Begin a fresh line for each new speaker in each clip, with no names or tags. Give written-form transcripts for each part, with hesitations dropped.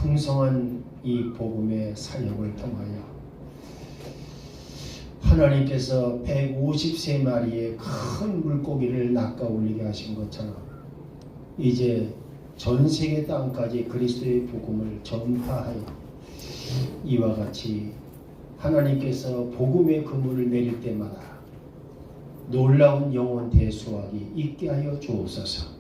풍성한 이 복음의 사역을 통하여 하나님께서 153마리의 큰 물고기를 낚아 올리게 하신 것처럼 이제 전 세계 땅까지 그리스도의 복음을 전파하여 이와 같이 하나님께서 복음의 그물을 내릴 때마다 놀라운 영혼 대수학이 있게 하여 주옵소서.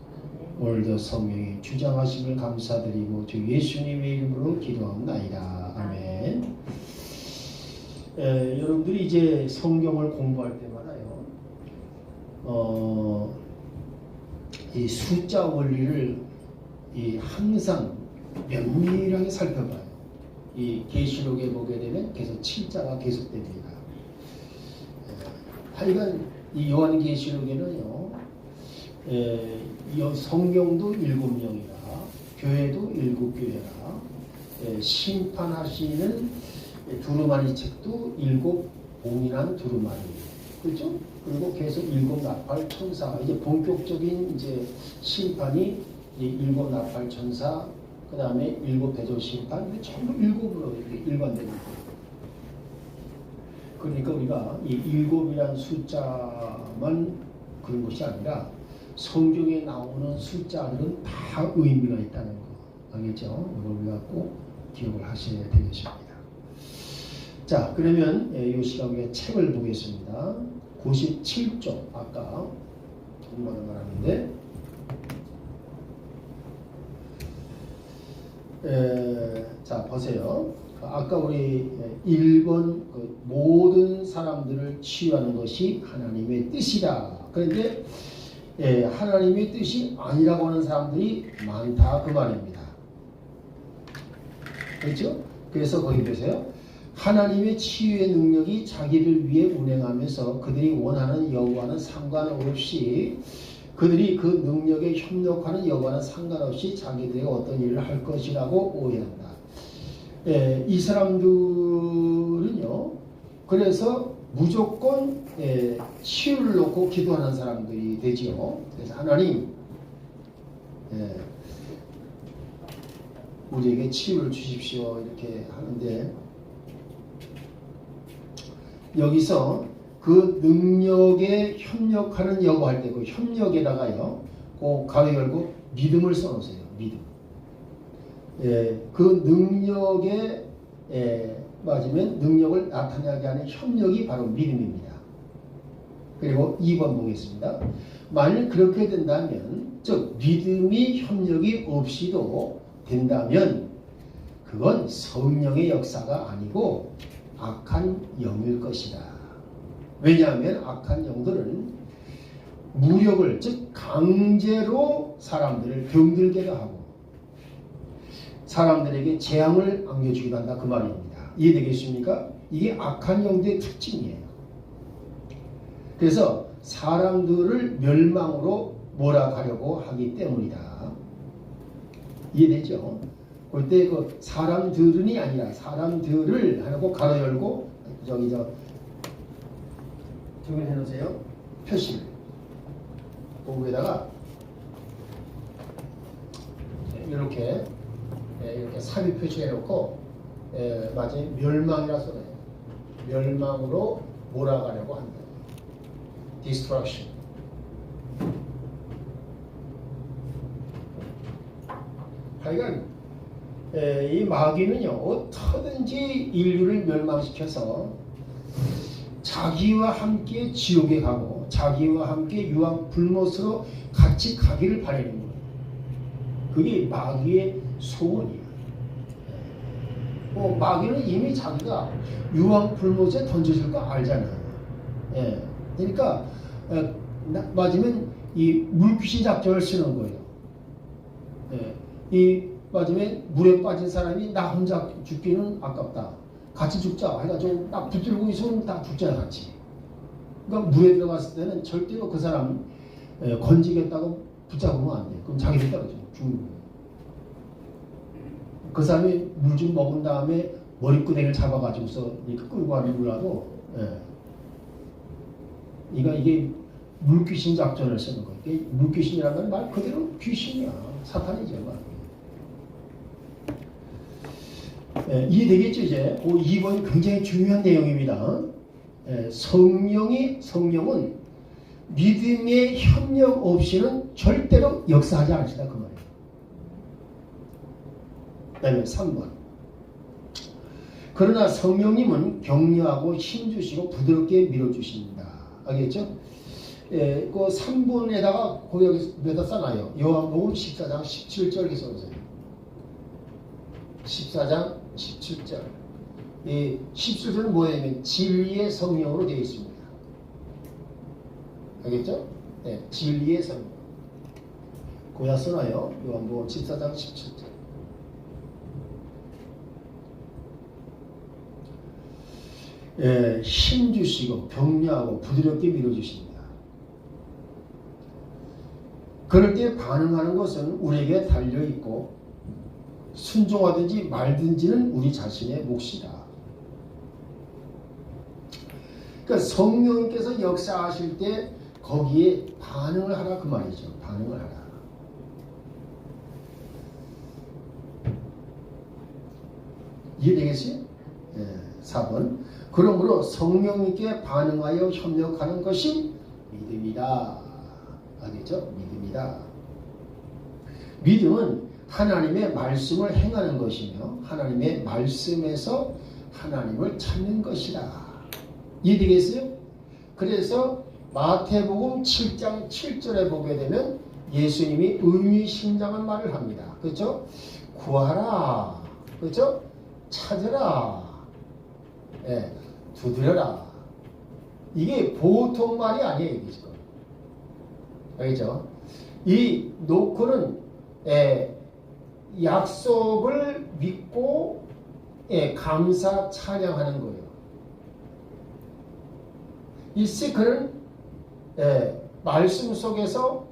오늘도 성령의 주장하심을 감사드리고 주 예수님의 이름으로 기도합나이다. 아멘. 여러분들이 이제 성경을 공부할 때마다요, 이 숫자 원리를 항상 면밀하게 살펴봐요. 이 계시록에 보게 되면 계속 7자가 계속됩니다. 하여간 이 요한계시록에는요, 성경도 7명이라, 교회도 7교회라, 심판하시는 두루마리 책도 7봉인한 두루마리, 그렇죠? 그리고 계속 7나팔 천사, 이제 본격적인 이제 심판이 7나팔 천사, 그 다음에 7배조 심판, 전부 7으로 이렇게 일관됩니다. 그러니까 우리가 이 7이라는 숫자만 그런 것이 아니라 성경에 나오는 숫자들은 다 의미가 있다는 거 알겠죠? 우리가 꼭 기억을 하셔야 되겠습니다. 자, 그러면 이 시간에 책을 보겠습니다. 97쪽, 아까 동반을 말하는데, 자, 보세요. 아까 우리 1번 모든 사람들을 치유하는 것이 하나님의 뜻이다. 그런데 하나님의 뜻이 아니라고 하는 사람들이 많다, 그 말입니다. 그렇죠? 그래서 거기 보세요. 하나님의 치유의 능력이 자기를 위해 운행하면서 그들이 원하는 여부와는 상관없이, 그들이 그 능력에 협력하는 여부와는 상관없이 자기들이 어떤 일을 할 것이라고 오해한다. 이 사람들은요, 그래서 무조건 치유를 놓고 기도하는 사람들이 되지요. 그래서 하나님, 우리에게 치유를 주십시오, 이렇게 하는데, 여기서 그 능력에 협력하는 여부 할 때 그 협력에다가요, 그 가위 열고 믿음을 써놓으세요. 믿음. 그 능력에 맞으면 능력을 나타나게 하는 협력이 바로 믿음입니다. 그리고 2번 보겠습니다. 만일 그렇게 된다면, 즉 믿음이 협력이 없이도 된다면 그건 성령의 역사가 아니고 악한 영일 것이다. 왜냐하면 악한 영들은 무력을, 즉 강제로 사람들을 병들게도 하고 사람들에게 재앙을 안겨주기도 한다, 그 말입니다. 이해되겠습니까? 이게 악한 영들의 특징이에요. 그래서 사람들을 멸망으로 몰아가려고 하기 때문이다. 이해되죠? 그때 그 사람들은이 아니라 사람들을 하고 가로 열고 저기 해놓으세요. 표시를 거기에다가 이렇게 삽입 표시해놓고 마치 멸망이라 써요. 멸망으로 몰아가려고 한다. Destruction. 하여간 이 마귀는요, 어떻게든지 인류를 멸망시켜서 자기와 함께 지옥에 가고 자기와 함께 유황 불못으로 같이 가기를 바라는 거예요. 그게 마귀의 소원이야. 마귀는 이미 자기가 유황 불못에 던져질 거 알잖아요. 그러니까 맞으면 이 물귀신 작전을 쓰는 거예요. 이 맞으면 물에 빠진 사람이 나 혼자 죽기는 아깝다, 같이 죽자 해가지고 딱 붙들고 있으면 다 죽잖아, 같이. 그러니까 물에 들어갔을 때는 절대로 그 사람 건지겠다고 붙잡으면 안 돼. 그럼 자기도 떨어져 죽는 거예요. 그 사람이 물 좀 먹은 다음에 머리끄댕이를 잡아가지고서 이렇게 끌고 가면 몰라도, 이게 물귀신 작전을 쓰는 거예요. 물귀신이라는 건 말 그대로 귀신이야, 사탄이죠. 이해되겠죠 이제? 2번이 굉장히 중요한 내용입니다. 성령은 믿음의 협력 없이는 절대로 역사하지 않으시다 그 말이에요. 그 다음에 3번. 그러나 성령님은 격려하고 힘주시고 부드럽게 밀어주십니다. 알겠죠? 그 3번에다가 거기 몇다 써놔요. 요한복음 14장 17절 이렇게 써보세요. 14장 17절. 이 17절은 뭐냐면 진리의 성령으로 되어 있습니다. 알겠죠? 네, 진리의 성령. 거기다 써놔요. 요한복음 14장 17절. 힘주시고 격려하고 부드럽게 밀어주십니다. 그럴 때 반응하는 것은 우리에게 달려있고 순종하든지 말든지는 우리 자신의 몫이다. 그러니까 성령님께서 역사하실 때 거기에 반응을 하라 그 말이죠. 반응을 하라. 이해되겠어요? 4번. 그러므로 성령님께 반응하여 협력하는 것이 믿음이다. 알겠죠? 믿음이다. 믿음은 하나님의 말씀을 행하는 것이며 하나님의 말씀에서 하나님을 찾는 것이다. 이해되겠어요? 그래서 마태복음 7장 7절에 보게 되면 예수님이 의미심장한 말을 합니다. 그렇죠? 구하라. 그렇죠? 찾으라. 두드려라. 이게 보통 말이 아니에요. 이게 지금. 알겠죠? 이 놓고는 약속을 믿고 감사 찬양하는 거예요. 이 시크는 말씀 속에서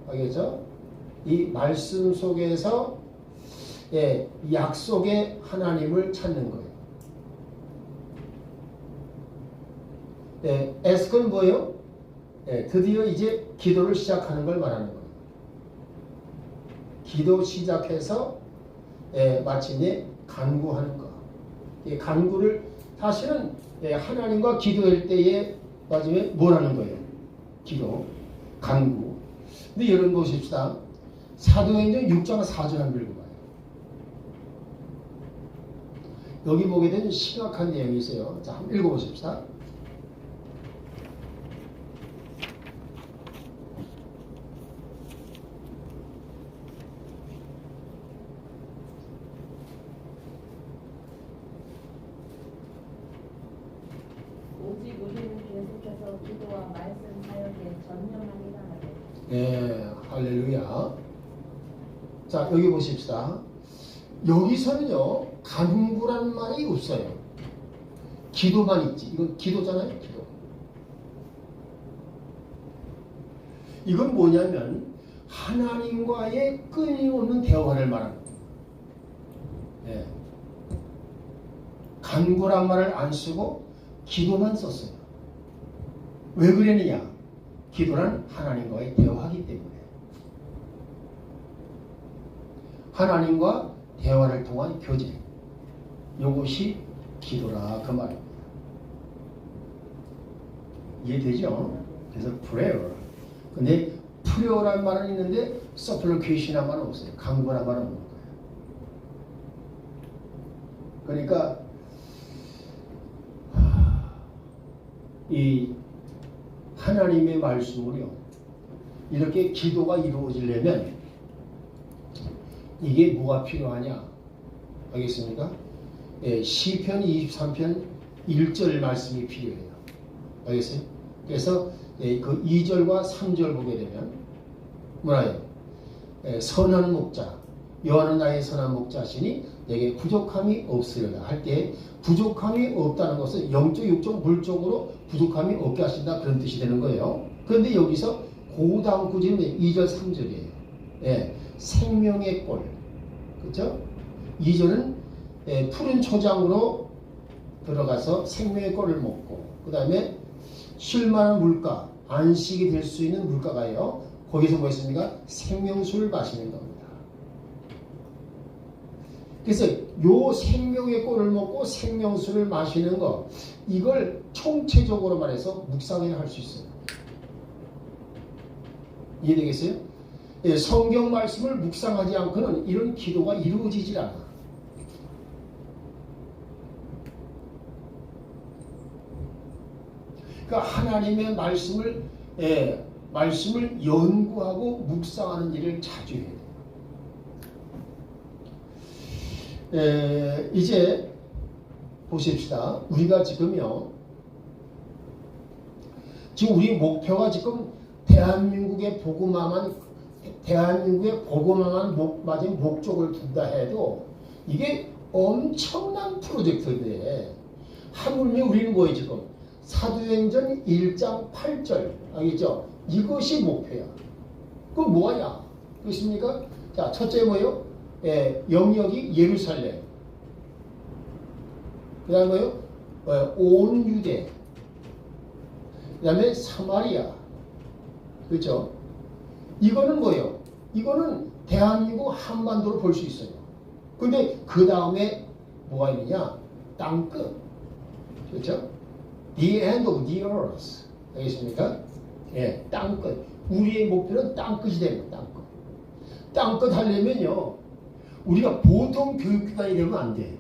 알겠죠? 이 말씀 속에서 약속의 하나님을 찾는 거예요. 에스크는 뭐예요? 드디어 이제 기도를 시작하는 걸 말하는 거예요. 기도 시작해서 마침내 간구하는 거. 이 간구를 사실은 하나님과 기도할 때에 마침내 뭐라는 거예요? 기도, 간구. 근데 여러분 보십시다. 사도행전 6장 4절 한번 읽어봐요. 여기 보게 되면 심각한 내용이 있어요. 자, 한번 읽어보십시다.
오직 우리는 계속해서 기도와 말씀 사역에 전념하리라 하되.
네, 할렐루야. 자, 여기 보십시다. 여기서는요, 간구란 말이 없어요. 기도만 있지. 이건 기도잖아요, 기도. 이건 뭐냐면, 하나님과의 끊임없는 대화를 말하는 거예요. 네. 간구란 말을 안 쓰고, 기도만 썼어요. 왜 그러느냐? 기도란 하나님과의 대화이기 때문에. 하나님과 대화를 통한 교제. 이것이 기도라 그 말입니다. 이해되죠? 그래서 prayer. 근데 prayer란 말은 있는데 supplication이란 말은 없어요. 간구란 말은 없는 거예요. 그러니까 이 하나님의 말씀으로요. 이렇게 기도가 이루어지려면 이게 뭐가 필요하냐? 알겠습니까? 시편 23편 1절 말씀이 필요해요. 알겠어요? 그래서 그 2절과 3절 보게 되면 뭐라요? 선한 목자 여호와는 나의 선한 목자시니 내게 부족함이 없으려다 할 때 부족함이 없다는 것은 영적, 육적, 물적으로 부족함이 없게 하신다 그런 뜻이 되는 거예요. 그런데 여기서 고당구지는 2절 3절이에요. 생명의 꼴, 그렇죠? 2절은 푸른 초장으로 들어가서 생명의 꼴을 먹고 그 다음에 쉴만한 물가, 안식이 될 수 있는 물가가요. 거기서 뭐 있습니까? 생명수를 마시는 겁니다. 그래서 요 생명의 꼴을 먹고 생명수를 마시는 거, 이걸 총체적으로 말해서 묵상을 할 수 있어요. 이해되겠어요? 예, 성경 말씀을 묵상하지 않고는 이런 기도가 이루어지질 않아. 그러니까 하나님의 말씀을 연구하고 묵상하는 일을 자주 해야 돼요. 이제 보십시다. 우리가 지금 우리 목표가 지금 대한민국의 복음화만 맞은 목적을 둔다 해도 이게 엄청난 프로젝트인데, 하물며 우리는 뭐예요 지금? 사도행전 1장 8절 알겠죠? 이것이 목표야. 그럼 뭐야? 그렇습니까? 자, 첫째 뭐예요? 영역이 예루살렘. 그 다음에 뭐예요? 온 유대. 그 다음에 사마리아. 그렇죠? 이거는 뭐예요? 이거는 대한민국 한반도로 볼 수 있어요. 근데 그 다음에 뭐가 있느냐? 땅끝. 그렇죠? The end of the earth. 알겠습니까? 예, 땅끝. 우리의 목표는 땅끝이 되는 거예요. 땅끝. 땅끝 하려면요, 우리가 보통 교육기관이 되면 안 돼.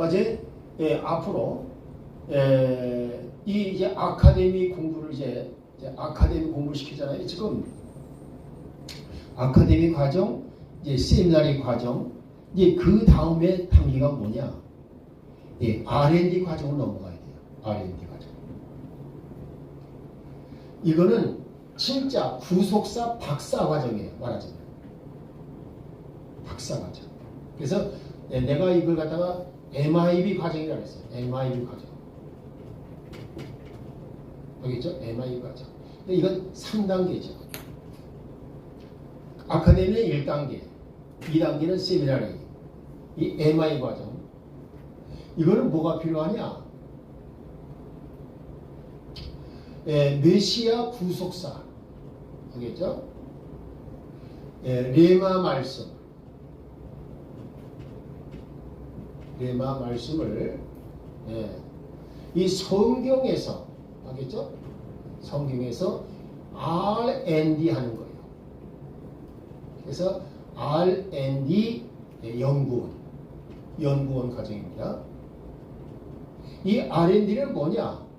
이제 앞으로 이 이제 아카데미 공부를 이제 아카데미 공부를 시키잖아요. 지금 아카데미 과정, 이제 세미나리 과정, 이제 그 다음에 단계가 뭐냐? R&D 과정으로 넘어가야 돼요. R&D 과정. 이거는 진짜 구속사 박사 과정이에요. 말하자면 박사 과정. 그래서 내가 이걸 갖다가 MIB 과정이라고 했어요. MIB 과정. 알겠죠? MIB 과정. 근데 이건 3단계죠. 아카데미는 1단계, 2단계는 세미나리. 이 MI 과정. 이거는 뭐가 필요하냐? 메시아 구속사. 알겠죠? 레마 말씀. 레마 말씀을 이 성경에서, 알겠죠? 성경에서 R&D 하는 거예요. 그래서 R&D 연구원 과정입니다. 이 R&D는 뭐냐?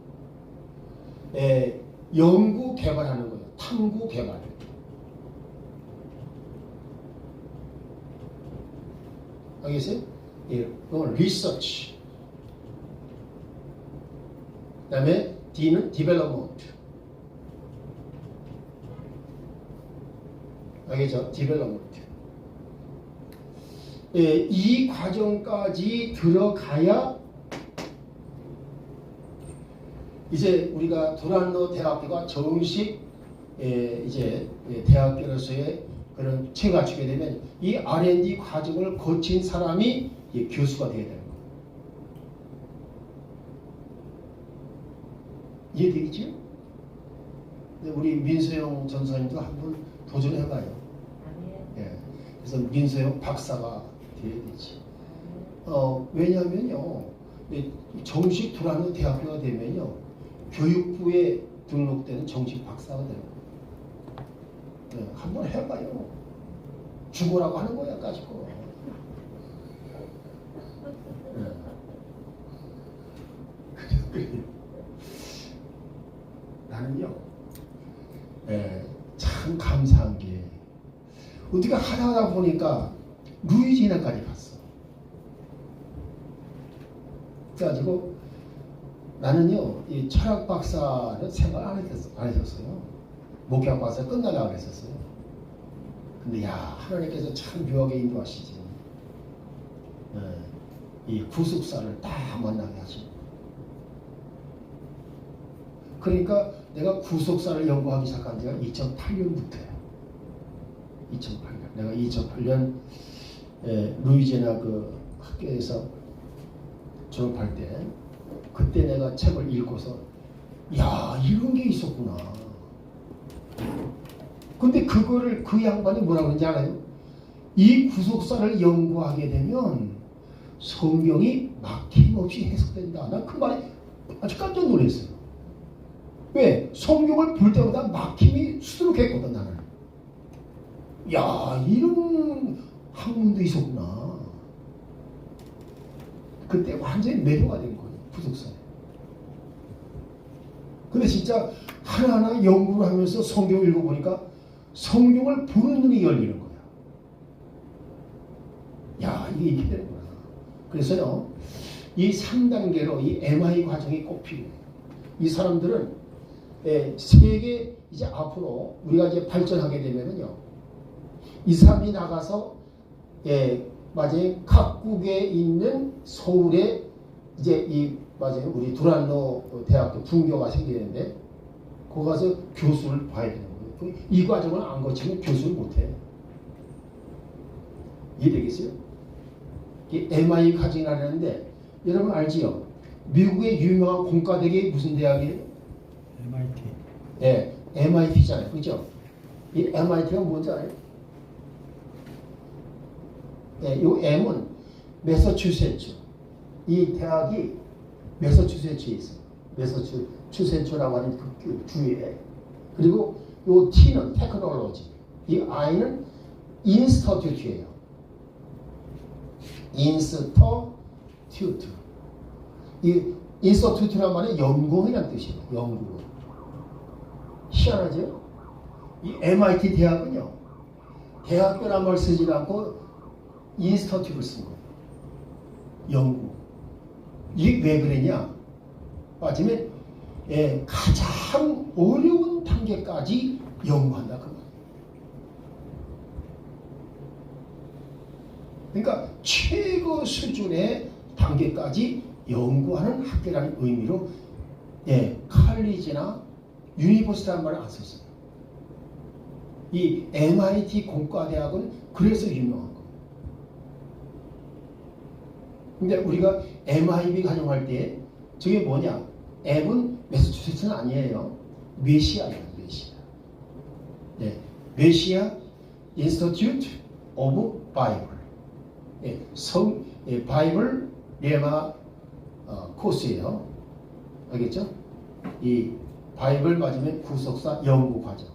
연구 개발하는 거예요. 탐구 개발. 알겠어요? 이건 리서치. 그 다음에 D는 디벨롭먼트. 알겠죠? 디벨롭먼트. 이 과정까지 들어가야 이제 우리가 두란노 대학교가 정식 이제 대학교로서의 그런 체가 갖추게 되면 이 R&D 과정을 거친 사람이 교수가 되어야 되는 거예요. 이해되겠죠? 우리 민소영 전사님도 한번 도전해봐요. 예. 그래서 민소영 박사가 되어야 되지. 왜냐하면요, 정식 두란노 대학교가 되면요, 교육부에 등록되는 정식 박사가 되는 거예요. 한번 해봐요. 죽으라고 하는 거야, 가지고. 나는요, 참 감사한 게, 어떻게 하다 보니까 루이지애나까지 갔어. 그래가지고 나는요, 이 철학 박사는 생각 안 했었어요. 목회학 박사 끝나려고 그랬었어요. 근데 하나님께서 참 묘하게 인도하시지. 이 구속사를 딱 만나게 하시고. 그러니까 내가 구속사를 연구하기 시작한 지가 2008년부터예요. 2008년. 내가 2008년 루이지애나 그 학교에서 졸업할 때, 그때 내가 책을 읽고서 이런 게 있었구나. 근데 그거를 그 양반이 뭐라고 그러는지 알아요? 이 구속사를 연구하게 되면 성경이 막힘없이 해석된다. 난 그 말에 아주 깜짝 놀랐어요. 왜? 성경을 볼 때마다 막힘이 수두룩했거든 나는. 야, 이런 학문도 있었구나. 그때 완전히 매료가 된 거예요. 구속사에. 근데 진짜 하나하나 연구를 하면서 성경을 읽어보니까 성경을 보는 눈이 열리는 거야. 야, 이게 이렇게 되는구나. 그래서요, 이 3단계로 이 MI 과정이 꼭 필요해요. 이 사람들은 세계 이제 앞으로 우리가 이제 발전하게 되면은요, 이 사람이 나가서 맞아요, 각국에 있는 서울에 이제 이 맞아요, 우리 두란노 대학교 분교가 생기는데 거기 가서 교수를 봐야 되는 거예요. 이 과정을 안 거치면 교수를 못해. 이해되겠어요? 이 MI 과정이라는데 여러분 알지요? 미국의 유명한 공과대학이 무슨 대학이에요?
MIT.
네, MIT잖아요. 그죠? 이 MIT가 뭔지 알아요? 네, 이 M은 매서추세츠. 이 대학이 매서추세츠에 있어요. 매서추세츠라고 하는 그 주에. 그리고 이 T는 테크놀로지. 이 I는 인스터튜트예요. 인스터튜트. 이 인스터튜트란 말은 연구원이라는 뜻이에요. 연구원. 희한하죠? 이 MIT 대학은요, 대학교란 말 쓰지 않고 인스터튜트를 쓴 거예요. 연구. 이게 왜 그러냐? 마침에 가장 어려운 단계까지 연구한다. 그 말. 그러니까 최고 수준의 단계까지 연구하는 학교라는 의미로 칼리지나 유니버시티라는 말을 안 썼어요. 이 MIT 공과대학은 그래서 유명한 거예요. 근데 우리가 MIB 가정할 때 저게 뭐냐? M은 매서추세츠는 아니에요. 메시아예요. 메시아. 네, 메시아 인스티튜트 오브 바이블. 바이블 레마 코스예요. 알겠죠? 이 바이블 맞으면 구속사 연구 과정.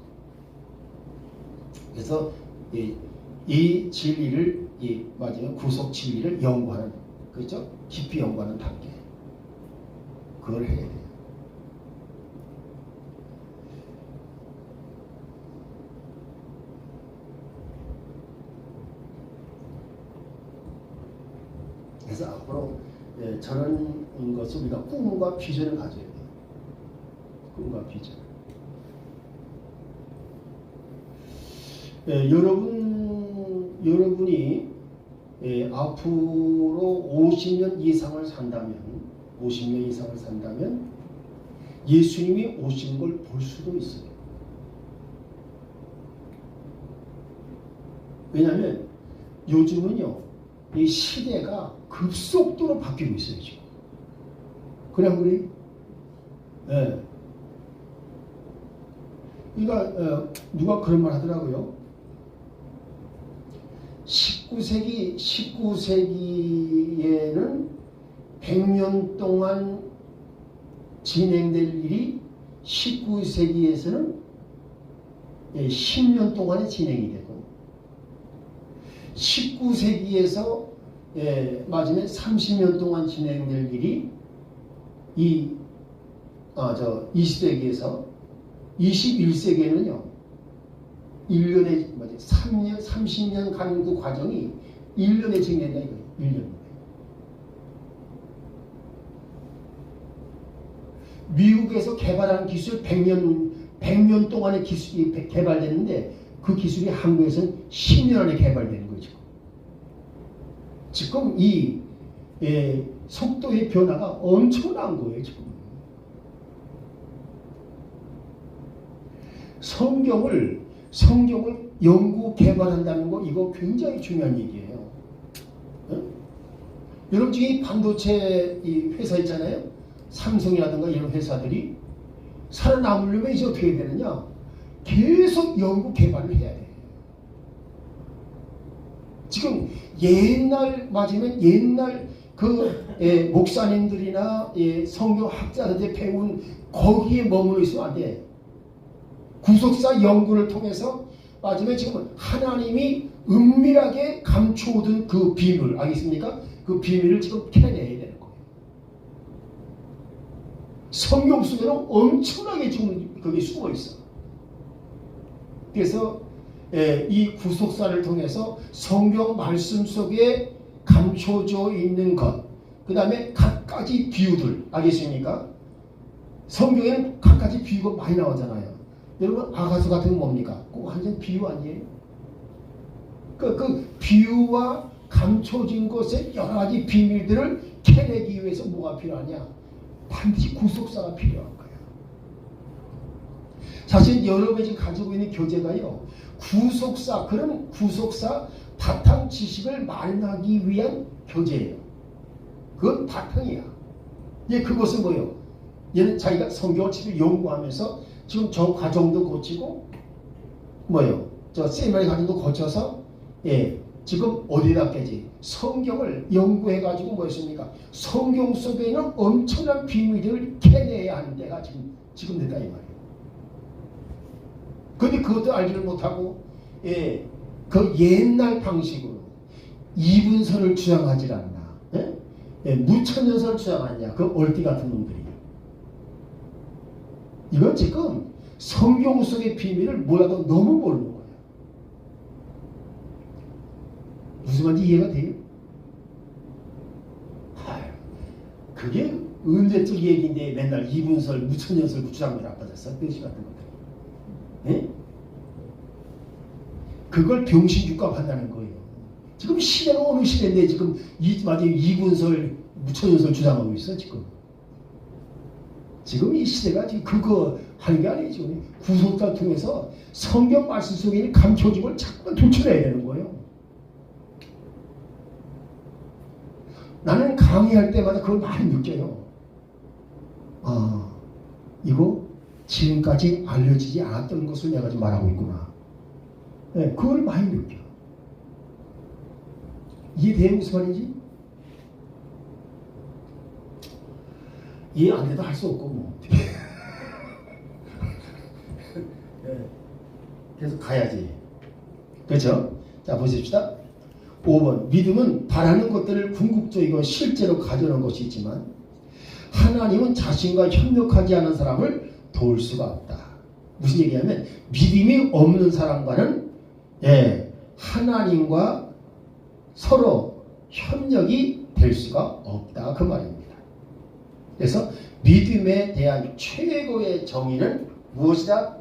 그래서 이 진리를 맞으면 구속 진리를 연구하는, 그렇죠? 깊이 연구하는 단계. 그걸 해야 돼요. 그래서 앞으로 저런 것을 우리가 꿈과 비전을 가져야 돼요. 꿈과 비전. 여러분이 앞으로 50년 이상을 산다면 예수님이 오신 걸 볼 수도 있어요. 왜냐하면 요즘은요, 이 시대가 급속도로 바뀌고 있어요, 지금. 그냥 그래요? 네. 그러니까 누가 그런 말 하더라고요. 19세기에는 100년 동안 진행될 일이 19세기에서는 10년 동안에 진행이 되고, 19세기에서 맞으면 30년 동안 진행될 일이 이 시대기에서 21세기에는요 1년에 30년 가는 그 과정이 1년에 진행된다 이거예요. 1년. 미국에서 개발한 기술 100년 동안의 기술이 개발됐는데 그 기술이 한국에서는 10년 안에 개발되는 거죠. 지금 이 속도의 변화가 엄청난 거예요. 지금. 성경을 연구 개발한다는 거 이거 굉장히 중요한 얘기예요. 여러분 지금 반도체 이 회사 있잖아요. 삼성이라든가 이런 회사들이 살아남으려면 이제 어떻게 해야 되느냐? 계속 연구 개발을 해야 돼요. 지금 옛날 맞으면 옛날 목사님들이나 성경학자들이 배운 거기에 머물러 있으면 안 돼. 구속사 연구를 통해서 맞으면 지금 하나님이 은밀하게 감춰둔 그 비밀 알겠습니까? 그 비밀을 지금 캐내야 되는 거예요. 성경 속에는 엄청나게 지금 그게 숨어 있어. 그래서 이 구속사를 통해서 성경 말씀 속에 감춰져 있는 것, 그 다음에 갖가지 비유들 알겠습니까? 성경에는 갖가지 비유가 많이 나오잖아요. 여러분 아가수 같은 건 뭡니까? 그거 완전 비유 아니에요? 그 비유와 감춰진 것의 여러 가지 비밀들을 캐내기 위해서 뭐가 필요하냐? 반드시 구속사가 필요한 거예요. 사실 여러분이 지금 가지고 있는 교재가요. 구속사, 그럼 구속사 바탕 지식을 마련하기 위한 교재예요. 그건 바탕이야. 그것은 뭐예요? 얘는 자기가 성경을 직접 연구하면서 지금 저 과정도 거치고 뭐예요? 저 세미나리 과정도 거쳐서 지금 어디다 깨지? 성경을 연구해가지고 뭐였습니까? 성경 속에 있는 엄청난 비밀들을 캐내야 하는 데가 지금 됐다 이 말이에요. 근데 그것도 알지를 못하고 그 옛날 방식으로 이분설을 주장하지 않나, 무천년설을 주장하냐, 그 얼띠 같은 놈들이. 이건 지금 성경 속의 비밀을 몰라도 너무 모르는 거예요. 무슨 말인지 이해가 돼요? 그게 언제적 얘기인데 맨날 이분설, 무천년설 주장을 앞받았어? 뜻이 같은 것들. 그걸 병신주가 한다는 거예요. 지금 시대가 어느 시대인데 지금 이분설, 무천년설 주장하고 있어 지금. 지금 이 시대가 지금 그거 하는 게 아니죠. 구속사 통해서 성경 말씀 속에 있는 감춰짐을 자꾸만 도출해야 되는 거예요. 나는 강의할 때마다 그걸 많이 느껴요. 이거 지금까지 알려지지 않았던 것을 내가 지금 말하고 있구나. 그걸 많이 느껴. 이해돼요? 무슨 말인지? 이해 안 돼도 할 수 없고 뭐. 계속 가야지. 그렇죠? 자 보십시다. 5번 믿음은 바라는 것들을 궁극적이고 실제로 가져오는 것이 있지만 하나님은 자신과 협력하지 않은 사람을 도울 수가 없다. 무슨 얘기냐면 믿음이 없는 사람과는 하나님과 서로 협력이 될 수가 없다 그 말입니다. 그래서 믿음에 대한 최고의 정의는 무엇이다?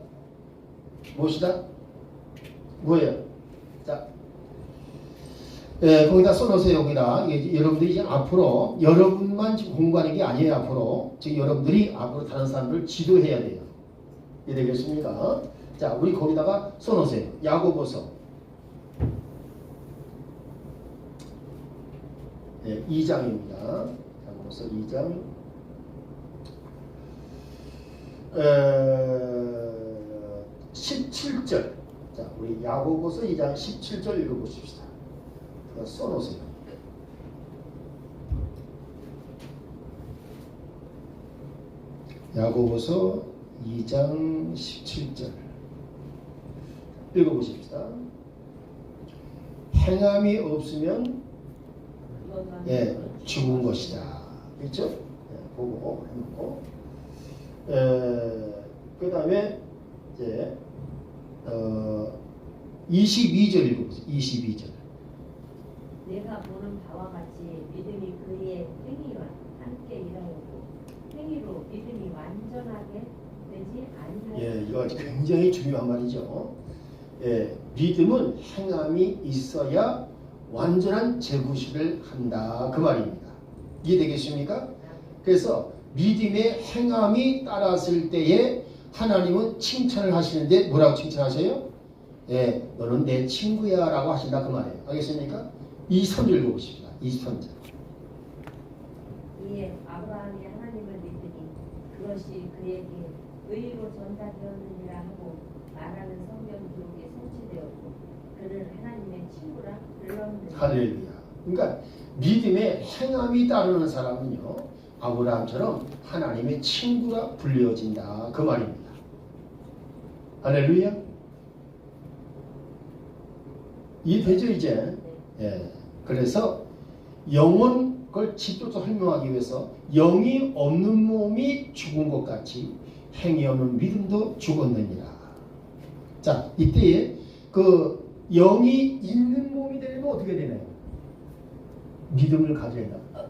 뭐예요? 자, 거기다 써놓으세요. 여기다. 여러분들이 이제 앞으로 여러분만 지금 공부하는 게 아니에요. 앞으로 지금 여러분들이 앞으로 다른 사람들을 지도해야 돼요. 이해되겠습니까? 자, 우리 거기다가 써놓으세요. 야고보서 2장입니다. 야고보서 2장 17절. 자, 우리 야고보서 2장 17절 읽어보십시다. 써놓으세요. 야고보서 2장 17절 읽어보십시다. 행함이 없으면 죽은 것이다. 그렇죠? 보고 해놓고 그 다음에 이제 22절 읽어보세요. 22절.
내가 보는 바와 같이 믿음이 그의 행위와 함께 일하였고 행위로 믿음이 완전하게 되지 아니하였다.
이거 굉장히 중요한 말이죠. 믿음은 행함이 있어야 완전한 재구실을 한다 그 말입니다. 이해되겠습니까? 그래서 믿음의 행함이 따랐을 때에 하나님은 칭찬을 하시는데 뭐라고 칭찬하세요? 너는 내 친구야 라고 하신다 그 말이에요. 알겠습니까? 23절 읽어보십시다. 23절.
이에 아브라함이 하나님을 믿으니 그것이 그에게 의로 전달되었느니라 하고 말하는 성경 기록에 성취되었고 그는 하나님의 친구라 불렀느니라.
할렐루야. 그러니까 믿음의 행함이 따르는 사람은요, 아브라함처럼 하나님의 친구라 불려진다. 그 말입니다. 할렐루야. 이해되죠 이제? 예. 그래서 영은 그걸 직접적으로 설명하기 위해서 영이 없는 몸이 죽은 것 같이 행위 없는 믿음도 죽었느니라. 자, 이때에 그 영이 있는 몸이 되려면 어떻게 되나요? 믿음을 가져야 한다.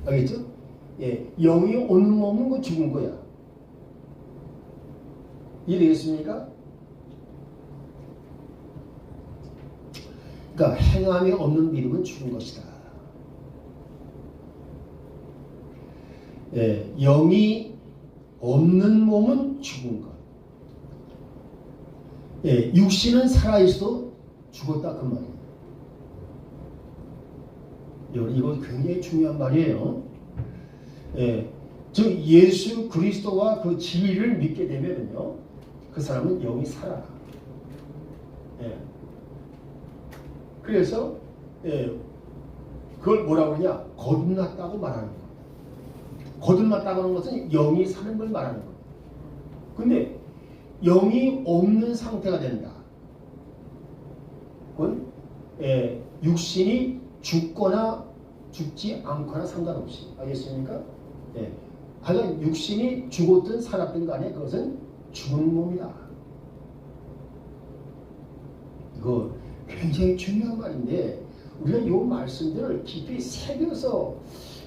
알겠죠? 예, 영이 없는 몸은 그 죽은 거야. 이해되겠습니까? 그러니까 행함이 없는 믿음은 죽은 것이다. 예, 영이 없는 몸은 죽은 것. 예, 육신은 살아있어도 죽었다 그 말이에요. 이거 굉장히 중요한 말이에요. 예, 즉 예수 그리스도와 그 진리를 믿게 되면요, 그 사람은 영이 살아나. 예. 그래서 그걸 뭐라고 그러냐? 거듭났다고 말하는 거예요. 거듭났다고 하는 것은 영이 사는 걸 말하는 거예요. 근데 영이 없는 상태가 된다. 그건 육신이 죽거나 죽지 않거나 상관없이. 알겠습니까? 하여간 육신이 죽었든 살았든 간에 그것은 죽은 몸이다. 이거 굉장히 중요한 말인데 우리가 이 말씀들을 깊이 새겨서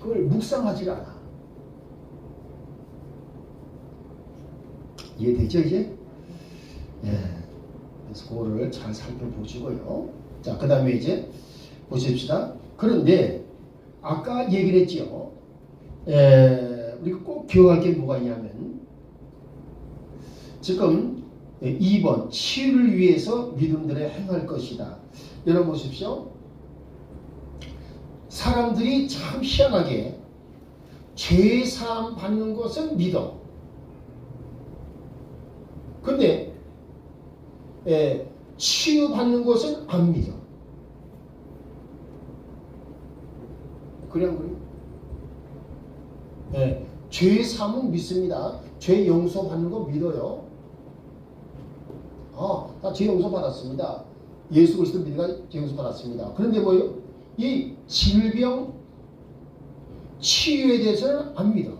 그걸 묵상하지 않아. 이해되죠 이제? 그래서 그거를 잘 살펴보시고요. 자, 그 다음에 이제 보십시다. 그런데 아까 얘기를 했죠. 우리가 꼭 기억할 게 뭐가 있냐면 지금 2번 치유를 위해서 믿음들에 행할 것이다. 여러분 보십시오. 사람들이 참 희한하게 죄사함 받는 것은 믿어. 근데 치유받는 것은 안 믿어. 그냥 그래. 죄사함은 믿습니다. 죄 용서받는 거 믿어요. 나 죄 용서 받았습니다. 예수 그리스도 믿으니까 죄 용서 받았습니다. 그런데 뭐요? 이 질병 치유에 대해서는 안 믿어.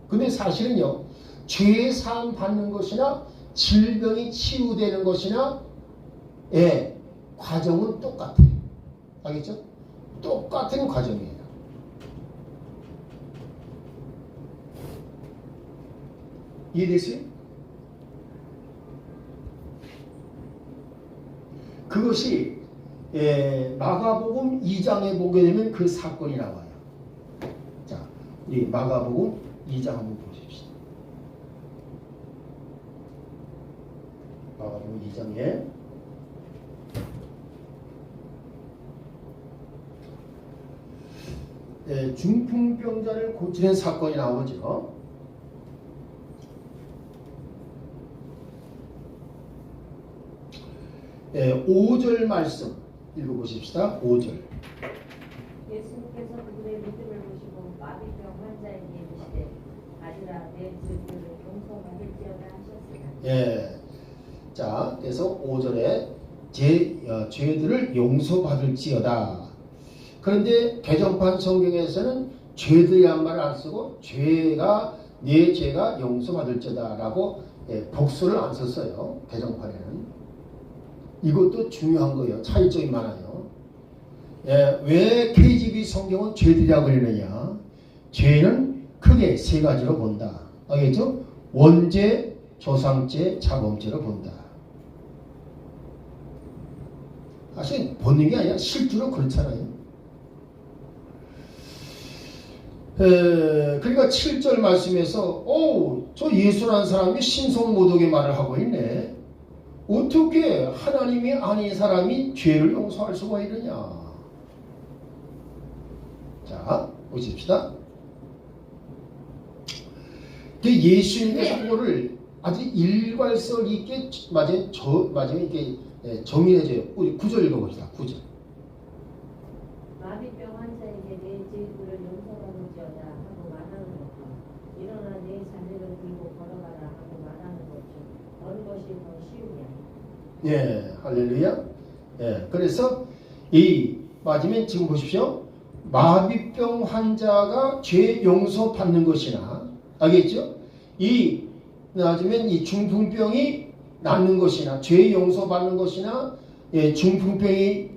근데 사실은요, 죄 사함 받는 것이나 질병이 치유되는 것이나 과정은 똑같아. 알겠죠? 똑같은 과정이에요. 이해됐어요? 그것이 마가복음 2장에 보게 되면 그 사건이 나와요. 자, 우리 마가복음 2장 한번 보십시다. 마가복음 2장에 중풍병자를 고치는 사건이 나오죠. 5절 말씀 읽어보십시다. 5절.
예수님께서 그들의 믿음을 보시고 마비병 환자에게 이르시되 가지라 내 죄를 용서받을지어다 하셨으나.
자, 그래서 5절에 죄들을 용서받을지어다. 그런데 개정판 성경에서는 죄들이란 말을 안 쓰고 내 죄가 용서받을지어다라고 복수를 안 썼어요. 개정판에는. 이것도 중요한 거예요. 차이점이 많아요. 왜 KGB 성경은 죄들이라고 그러느냐? 죄는 크게 세 가지로 본다. 알겠죠? 원죄, 조상죄, 자범죄로 본다. 사실 보는 게 아니라 실제로 그렇잖아요. 그러니까 7절 말씀에서 저 예수라는 사람이 신성모독의 말을 하고 있네. 어떻게 하나님이 아닌 사람이 죄를 용서할 수가 있느냐. 자, 보십시다. 예수님의 사고를 아주 일괄성 있게 마지막에 이렇게 정리해줘요. 우리 9절 읽어봅시다. 9절.
환자에게 내 죄들을 용서받을지어다 하고 말하는 것과 일어나 내 자리를 들고 걸어가라 하고 말하는 것 중 어느 것이 더 쉬우냐.
예, 할렐루야. 예, 그래서 이 맞으면 지금 보십시오. 마비병 환자가 죄 용서 받는 것이나, 알겠죠? 이 맞으면 이 중풍병이 낫는 것이나, 죄 용서 받는 것이나, 예, 중풍병이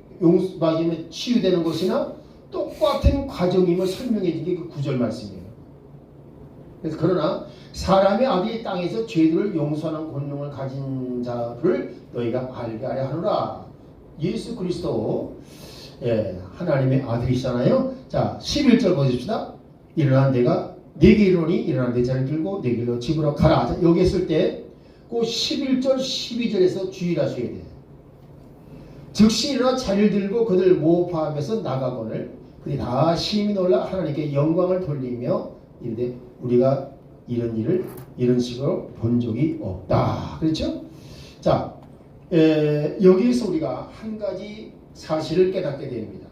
맞으면 치유되는 것이나 똑같은 과정임을 설명해 준 게 그 구절 말씀이에요. 그래서 그러나 사람의 아들이 땅에서 죄들을 용서하는 권능을 가진 자를 너희가 알게 하려 하노라. 예수 그리스도, 예, 하나님의 아들이시잖아요. 자, 11절 보십시다. 일어나 내가 네게 이르노니 일어나 내 자리를 들고 내 길로 집으로 가라. 자, 여기 했을 때 그 11절 12절에서 주의하셔야 돼요. 즉시 일어나 자리를 들고 그들 모파함에서 나가거늘 그들이 다 심히 놀라 하나님께 영광을 돌리며 이르되 우리가 이런 일을 이런 식으로 본 적이 없다. 그렇죠? 자, 여기에서 우리가 한 가지 사실을 깨닫게 됩니다.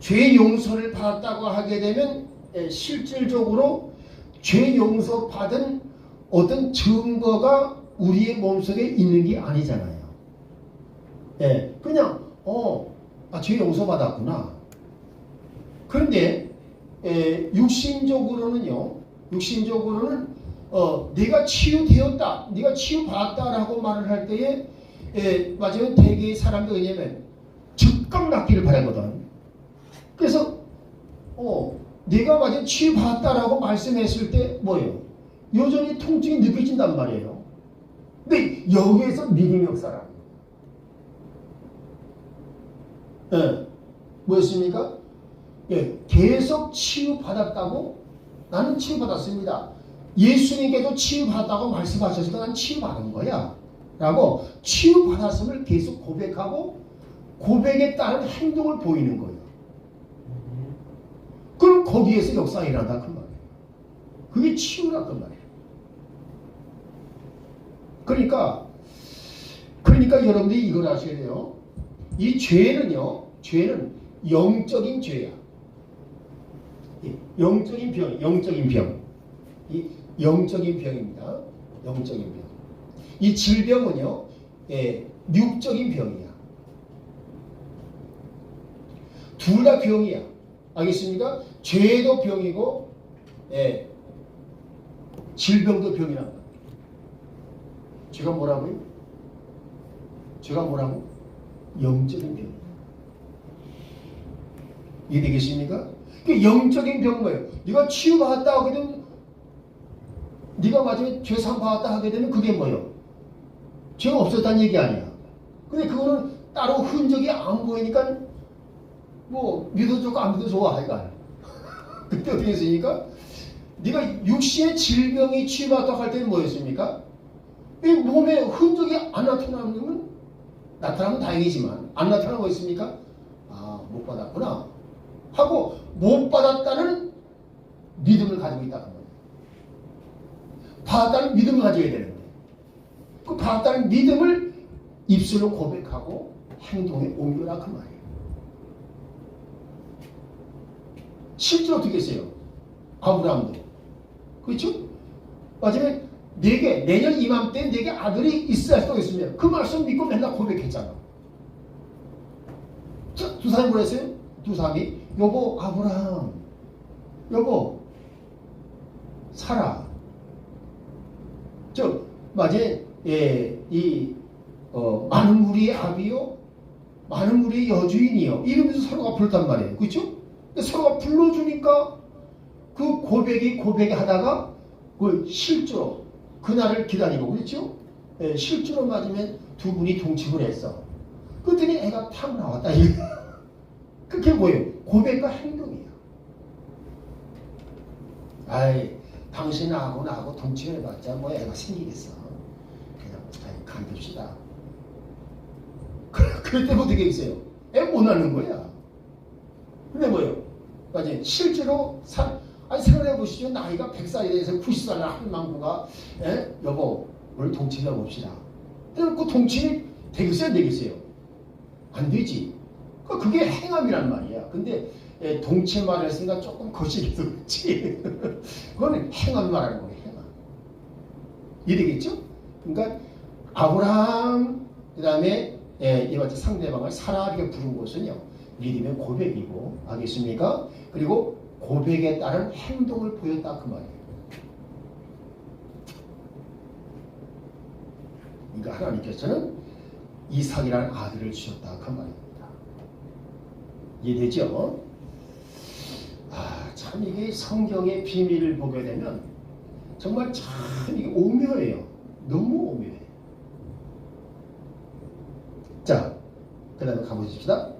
죄 용서를 받았다고 하게 되면 실질적으로 죄 용서 받은 어떤 증거가 우리의 몸속에 있는 게 아니잖아요. 예, 그냥 죄 용서 받았구나. 그런데 육신적으로는 네가 치유되었다, 네가 치유받았다라고 말을 할 때에 맞아요. 대개의 사람들이 왜냐면 즉각 낫기를 바라거든. 그래서 네가 맞아 치유받았다라고 말씀했을 때 뭐예요? 여전히 통증이 느껴진단 말이에요. 근데 여기에서 믿음이 없어라. 뭐였습니까? 예, 계속 치유받았다고? 나는 치유받았습니다. 예수님께도 치유받았다고 말씀하셔서 난 치유받은 거야 라고 치유받았음을 계속 고백하고 고백에 따른 행동을 보이는 거예요. 그럼 거기에서 역사가 일어난다 그 말이에요. 그게 치유라 그 말이에요. 그러니까 여러분들이 이걸 아셔야 돼요. 이 죄는 영적인 죄야. 영적인 병. 이 영적인 병입니다. 영적인 병. 이 질병은요, 육적인 병이야. 둘 다 병이야. 알겠습니까? 죄도 병이고, 질병도 병이란 말이에요. 죄가 뭐라고요? 영적인 병. 이해되겠습니까? 그 영적인 병은 뭐예요? 네가 치유받았다 하게 되면, 네가 마지막에 죄상 받았다 하게 되면 그게 뭐예요? 죄가 없었다는 얘기 아니야. 근데 그거는 따로 흔적이 안 보이니까 뭐 믿어도 좋고 안 믿어도 좋아 하여간. 그때 어떻게 했습니까? 네가 육신의 질병이 치유받았다고 할 때는 뭐였습니까? 이 몸에 흔적이 안 나타나면 나타나면 다행이지만 안 나타나고 있습니까? 못 받았구나 하고 못 받았다는 믿음을 가지고 있다는 거예요. 받았다는 믿음을 가져야 되는데 그 받았다는 믿음을 입술로 고백하고 행동에 옮겨라 그 말이에요. 실제로 어떻게 했어요? 아브라함도 그렇죠? 마지막에 내년 이맘때 내게 아들이 있어야 할 수도 있으면 그 말씀 믿고 맨날 고백했잖아. 두 사람이 뭐라 했어요? 두 사람이 여보 아브라함, 여보 사라. 마지막에 많은 무리의 아비요, 많은 무리의 여주인이요 이러면서 서로가 불렀단 말이에요. 그렇죠? 서로가 불러주니까 그 고백이 하다가 그 실제로 그날을 기다리고 그렇죠? 실제로 맞으면 두 분이 동침을 했어. 그랬더니 애가 탁 나왔다. 그게 뭐예요? 고백과 행동이에요. 당신 나하고 동침해봤자 뭐 애가 생기겠어. 그냥 간둡시다. 그랬더니 어떻게 있어요? 애 못 낳는 거야. 근데 뭐예요? 맞아요. 실제로 생각해 보시죠. 나이가 100살이 돼서 90살을 한 망부가 여보 우리 동침해 봅시다. 그 동침이 되겠어요 안 되겠어요? 안 되지. 그게 행함이란 말이야. 근데 동체 말을 했으니까 조금 거칠어서 그렇지. 그거는 행함 말하는 거예요. 행함. 이해되겠죠? 그러니까 아브라함 그다음에 이와 상대방을 사라 이렇게 부른 것은요. 믿음의 고백이고 알겠습니까? 그리고 고백에 따른 행동을 보였다 그 말이에요. 그러니까 하나님께서는 이삭이라는 아들을 주셨다 그 말입니다. 이해되죠? 참 이게 성경의 비밀을 보게 되면 정말 참 이게 오묘해요. 너무 오묘해요. 자, 그 다음에 가보십시다.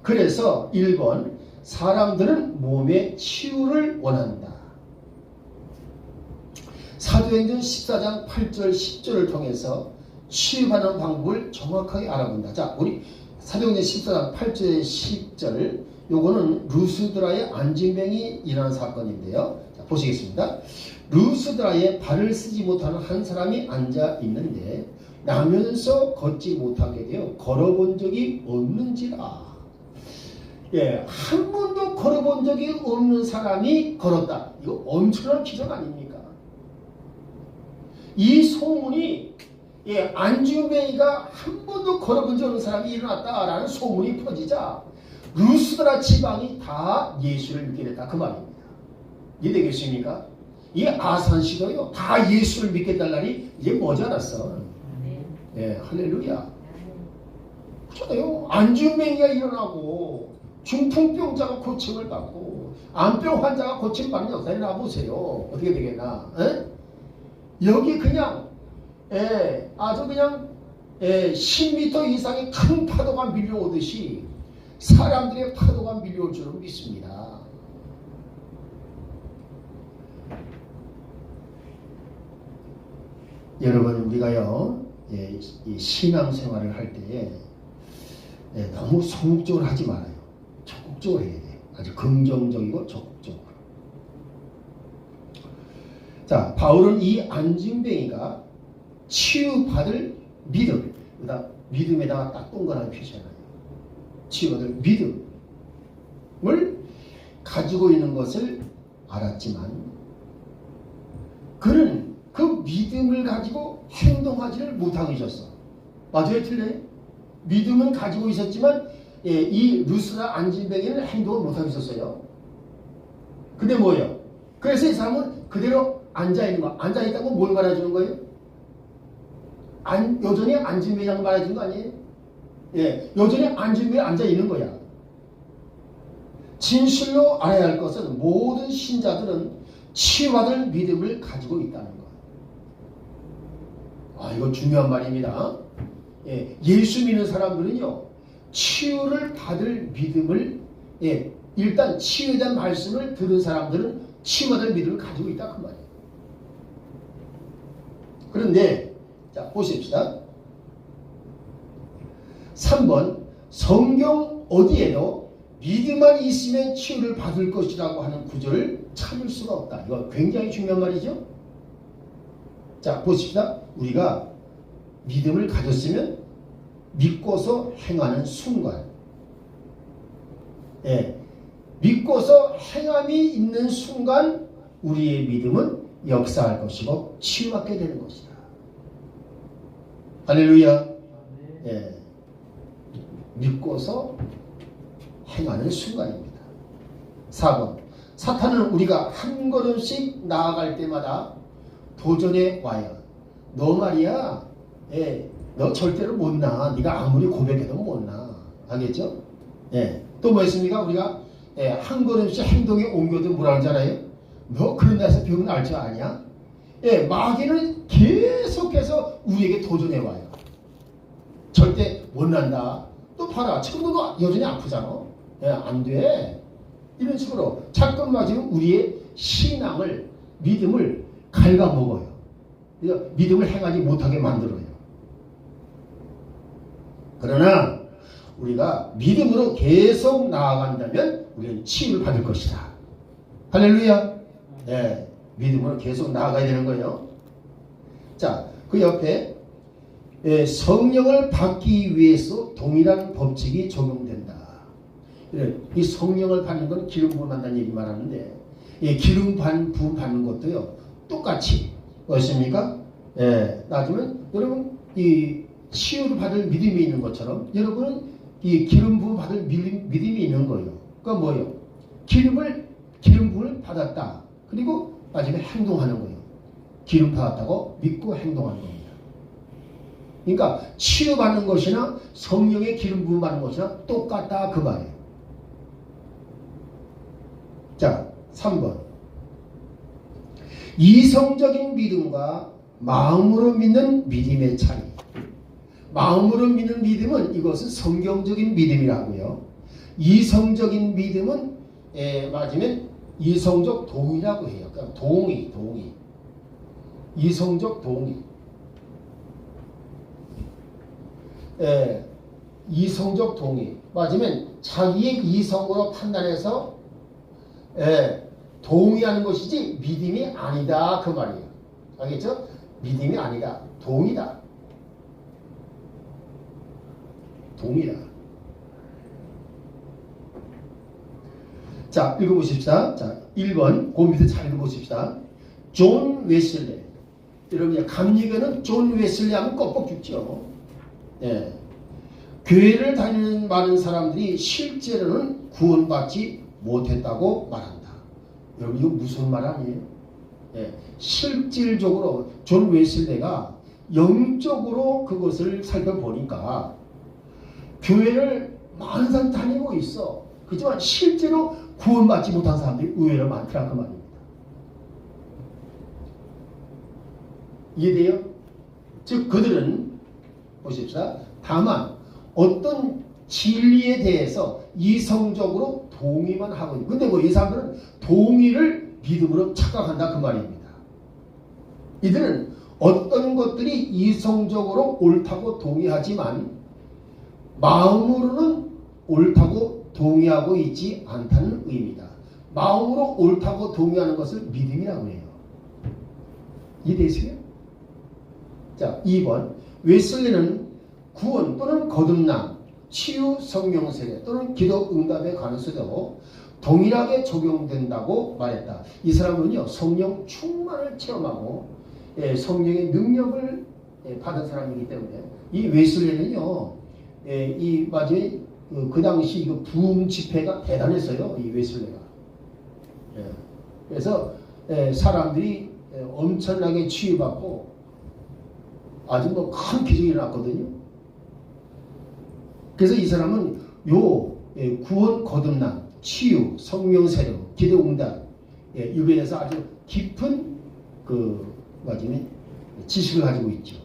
그래서 1번 사람들은 몸의 치유를 원한다. 사도행전 14장 8절 10절을 통해서 치유하는 방법을 정확하게 알아본다. 자, 우리 사도행전 14장 8절 10절 요거는 루스드라의 안진병이 일어난 사건인데요. 자, 보시겠습니다. 루스드라에 발을 쓰지 못하는 한 사람이 앉아 있는데 나면서 걷지 못하게 되어 걸어본 적이 없는지라. 한 번도 걸어본 적이 없는 사람이 걸었다. 이거 엄청난 기적 아닙니까? 이 소문이 안중뱅이가 한 번도 걸어본 적 없는 사람이 일어났다라는 소문이 퍼지자 루스드라 지방이 다 예수를 믿게 됐다 그 말입니다. 이해되겠습니까? 이 아산시도요 다 예수를 믿게 될 날이 이제 머지않았어. 할렐루야. 그렇잖아요. 안중뱅이가 일어나고 중풍병자가 고침을 받고 암병 환자가 고침받는 역사에 나보세요. 어떻게 되겠나? 여기 그냥 아주 그냥 10m 이상의 큰 파도가 밀려오듯이 사람들의 파도가 밀려올 줄은 믿습니다. 여러분 우리가요 이 신앙생활을 할 때에 너무 소극적으로 하지 말아요. 적극적으로 해야 돼요. 아주 긍정적이고 적극적으로. 자, 바울은 이 안진뱅이가 치유받을 믿음, 믿음에다가 딱 동그라미 표시하나요? 치유받을 믿음을 가지고 있는 것을 알았지만 그는 그 믿음을 가지고 행동하지를 못하고 있었어. 맞아요? 틀려요? 믿음은 가지고 있었지만 이 루스라 안진뱅이는 행동을 못하고 있었어요. 근데 뭐예요? 그래서 이 사람은 그대로 앉아있는 거. 앉아있다고 뭘 말해주는 거예요? 여전히 안진뱅이라고 말해주는 거 아니에요? 여전히 안진뱅이 앉아있는 거야. 진실로 알아야 할 것은 모든 신자들은 치유받을 믿음을 가지고 있다는 거. 이거 중요한 말입니다. 예수 믿는 사람들은요 치유를 받을 믿음을 일단 치유에 대한 말씀을 들은 사람들은 치유받을 믿음을 가지고 있다 그 말이에요. 그런데 자 보십시다. 3번 성경 어디에도 믿음만 있으면 치유를 받을 것이라고 하는 구절을 찾을 수가 없다. 이거 굉장히 중요한 말이죠. 자 보십시다. 우리가 믿음을 가졌으면 믿고서 행하는 순간 믿고서 행함이 있는 순간 우리의 믿음은 역사할 것이고 치유받게 되는 것이다. 할렐루야. 믿고서 행하는 순간입니다. 4번 사탄은 우리가 한 걸음씩 나아갈 때마다 도전해 와요. 너 말이야 너 절대로 못 나. 네가 아무리 고백해도 못 나. 알겠죠? 또 뭐 있습니까? 우리가 한 걸음씩 행동에 옮겨도 뭐라 하잖아요. 너 그런 데서 병은 알 줄 아냐? 마귀는 계속해서 우리에게 도전해 와요. 절대 못 난다. 또 봐라. 지금도 너 여전히 아프잖아. 안 돼. 이런 식으로 자꾸만 지금 우리의 신앙을 믿음을 갉아먹어요. 믿음을 행하지 못하게 만들어요. 그러나 우리가 믿음으로 계속 나아간다면 우리는 치유를 받을 것이다. 할렐루야. 믿음으로 계속 나아가야 되는 거예요. 자, 그 옆에 성령을 받기 위해서 동일한 법칙이 적용된다. 이 성령을 받는 건 기름 부음 받는 얘기 말하는데 기름 부음 받는 것도요 똑같이 그렇습니까? 나중에 여러분 이 치유를 받을 믿음이 있는 것처럼 여러분은 이 기름 부음 받을 믿음이 있는 거예요. 그러니까 뭐예요? 기름 부음을 받았다. 그리고 마지막에 행동하는 거예요. 기름 받았다고 믿고 행동하는 겁니다. 그러니까 치유받는 것이나 성령의 기름 부음 받는 것이나 똑같다 그 말이에요. 자, 3번. 이성적인 믿음과 마음으로 믿는 믿음의 차이. 마음으로 믿는 믿음은 이것은 성경적인 믿음이라고요. 이성적인 믿음은 맞으면 이성적 동의라고 해요. 그러니까 동의. 이성적 동의. 이성적 동의. 맞으면 자기의 이성으로 판단해서 동의하는 것이지 믿음이 아니다 그 말이에요. 알겠죠? 믿음이 아니다. 동의다. 자, 읽어보십시다. 자, 1번 그 밑에 잘 읽어보십시다. 존 웨슬리. 여러분 감리교는 존 웨슬리 하면 껌뻑 죽죠. 교회를 다니는 많은 사람들이 실제로는 구원받지 못했다고 말한다. 여러분 이거 무슨 말 아니에요? 실질적으로 존 웨슬리가 영적으로 그것을 살펴보니까 교회를 많은 사람 다니고 있어. 그렇지만 실제로 구원받지 못한 사람들이 의외로 많더라 그 말입니다. 이해돼요? 즉 그들은 보십시다. 다만 어떤 진리에 대해서 이성적으로 동의만 하고 있는. 근데 이 사람들은 동의를 믿음으로 착각한다 그 말입니다. 이들은 어떤 것들이 이성적으로 옳다고 동의하지만 마음으로는 옳다고 동의하고 있지 않다는 의미다. 마음으로 옳다고 동의하는 것을 믿음이라고 해요. 이해되세요? 자, 2번 웨슬리는 구원 또는 거듭남, 치유, 성령 세례 또는 기도 응답에 관해서도 동일하게 적용된다고 말했다. 이 사람은요 성령 충만을 체험하고 성령의 능력을 받은 사람이기 때문에 이 웨슬리는요 이 마지막에 그 당시 이거 부흥 집회가 대단했어요. 이 웨슬리가. 그래서 사람들이 엄청나게 치유받고 아주 뭐 큰 기적이 일어났거든요. 그래서 이 사람은 요 구원 거듭남, 치유, 성령 세례, 기도 응답 이거에 대해서 아주 깊은 그 마지막에 지식을 가지고 있죠.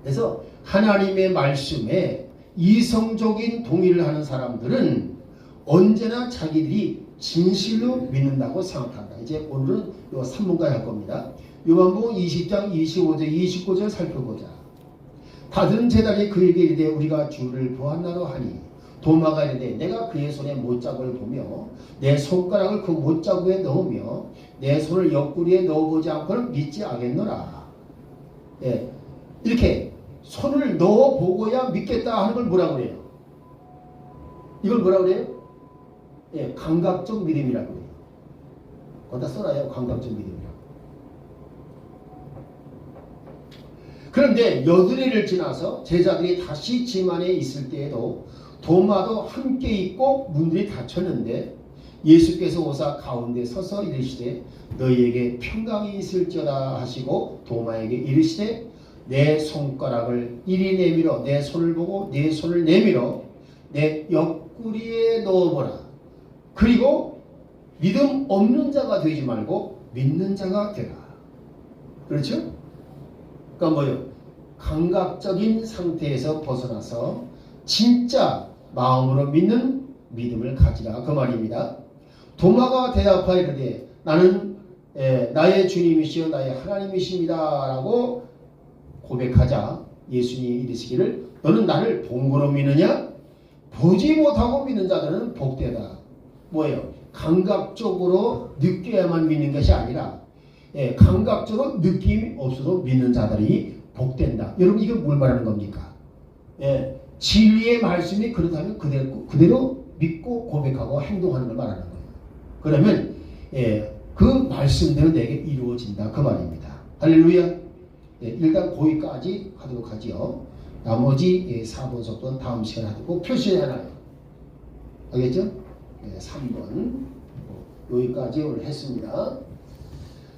그래서 하나님의 말씀에 이성적인 동의를 하는 사람들은 언제나 자기들이 진실로 믿는다고 생각한다. 이제 오늘은 요 3문까지 할 겁니다. 요한복음 20장 25절 29절 살펴보자. 다른 제자들이 그에게 이르되 우리가 주를 보았나로 하니 도마가 이르되 내가 그의 손에 못자국을 보며 내 손가락을 그 못자국에 넣으며 내 손을 옆구리에 넣어보지 않고는 믿지 않겠노라. 이렇게 손을 넣어보고야 믿겠다 하는 걸 뭐라고 그래요? 이걸 뭐라고 그래요? 감각적 믿음이라고 해요. 거기다 써놔요. 감각적 믿음이라고. 그런데 여드레를 지나서 제자들이 다시 집 안에 있을 때에도 도마도 함께 있고 문들이 닫혔는데 예수께서 오사 가운데 서서 이르시되 너희에게 평강이 있을지어다 하시고 도마에게 이르시되 내 손가락을 이리 내밀어 내 손을 보고 내 손을 내밀어 내 옆구리에 넣어보라. 그리고 믿음 없는 자가 되지 말고 믿는 자가 되라. 그렇죠? 그러니까 뭐요? 감각적인 상태에서 벗어나서 진짜 마음으로 믿는 믿음을 가지라 그 말입니다. 도마가 대답하여 이르되 나는 나의 주님이시여 나의 하나님이십니다 라고 고백하자 예수님이 이르시기를 너는 나를 본 거로 믿느냐? 보지 못하고 믿는 자들은 복되다. 뭐예요? 감각적으로 느껴야만 믿는 것이 아니라 감각적으로 느낌이 없어도 믿는 자들이 복된다. 여러분 이게 뭘 말하는 겁니까? 예, 진리의 말씀이 그렇다면 그대로 믿고 고백하고 행동하는 걸 말하는 거예요. 그러면 그 말씀대로 내게 이루어진다 그 말입니다. 할렐루야. 일단 거기까지 하도록 하지요. 나머지 4번 속도는 다음 시간에 하도록 표시해놔요. 알겠죠? 3번 여기까지 오늘 했습니다.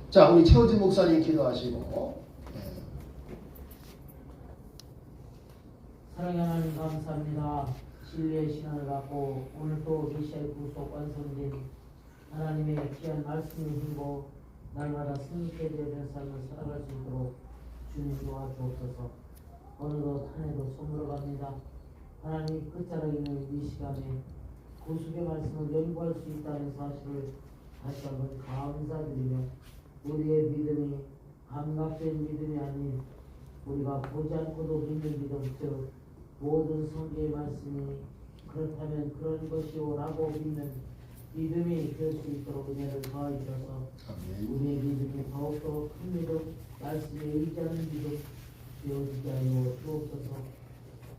자, 우리 최호진 목사님 기도하시고.
사랑의 하나님 감사합니다. 진리의 신앙을 갖고 오늘도 계시의 구속 완성된 하나님의 귀한 말씀을 힘고 날마다 승리케 되는 삶을 살아갈 수 있도록 주님 도와주옵소서. 어느덧 한 해도 저물어 갑니다. 하나님 끝자락에 있는 이 시간에 구속의 말씀을 연구할 수 있다는 사실을 다시 한번 감사드리며 우리의 믿음이 감각된 믿음이 아닌 우리가 보지 않고도 믿는 믿음 즉 모든 성경의 말씀이 그렇다면 그런 것이오라고 믿는 믿음이 될 수 있도록 은혜를 더하여 주셔서 우리의 믿음이 더욱더 큰 믿음 말씀에 의지하는 믿음 되어지게 하여 주옵소서.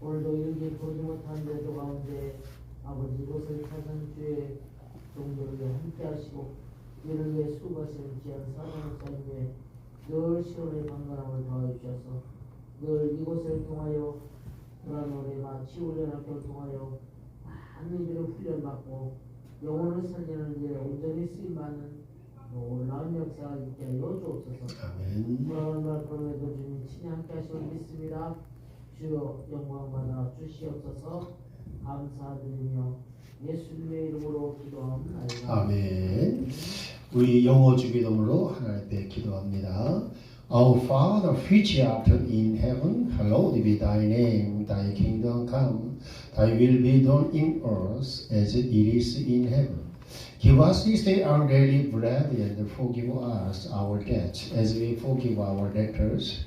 오늘도 일기 보지 못한 데도 가운데 아버지 이곳을 찾은 주의 종들을 위해 함께 하시고 이를 위해 수고하시는 귀한 사랑의 목사님의 늘 시온의 강건함을 더하여 주셔서 늘 이곳을 통하여 불안노래와 치유훈련학교를 통하여 많은 이들을 훈련받고 영혼을 살리는 일에 온전히 쓰임받는 놀라운 역사가 있게 하여 주옵소서.
아멘.
불안한 말씀에도 주님 친히 함께 하시고 믿습니다. 주여 영광받아 주시옵소서. 감사드리며 예수님의 이름으로 기도합니다.
아멘. 우리 영어 주기도문으로 하나님 앞에 기도합니다. Our Father, which art in heaven, hallowed be thy name. Thy kingdom come. Thy will be done in earth as it is in heaven. Give us this day our daily bread, and forgive us our debts, as we forgive our debtors.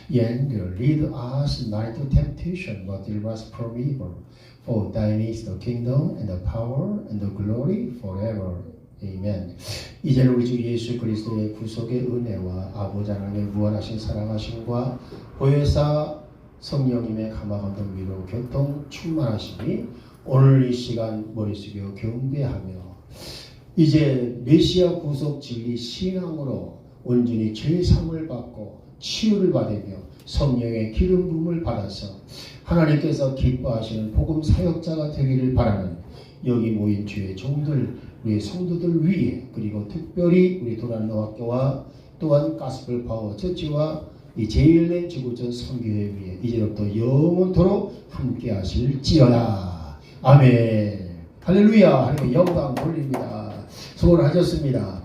And lead us not into temptation, but deliver us from evil. For thine is the kingdom, and the power, and the glory forever. 아멘. 이제는 우리 주 예수 그리스도의 구속의 은혜와 아버지 하나님의 무한하신 사랑하심과 보혜사 성령님의 감화감동 위로 교통 충만하심이 오늘 이 시간 머리 숙여 경배하며 이제 메시아 구속 진리 신앙으로 온전히 죄 사함을 받고 치유를 받으며 성령의 기름 부음을 받아서 하나님께서 기뻐하시는 복음 사역자가 되기를 바라는 여기 모인 주의 종들 우리 성도들 위에 그리고 특별히 우리 도란노학교와 또한 가스펠 파워 처치와 이 제일랜 지구촌 선교회 위에 이제부터 영원토록 함께 하실지어다. 아멘. 할렐루야. 하나님 영광 돌립니다. 수고하셨습니다.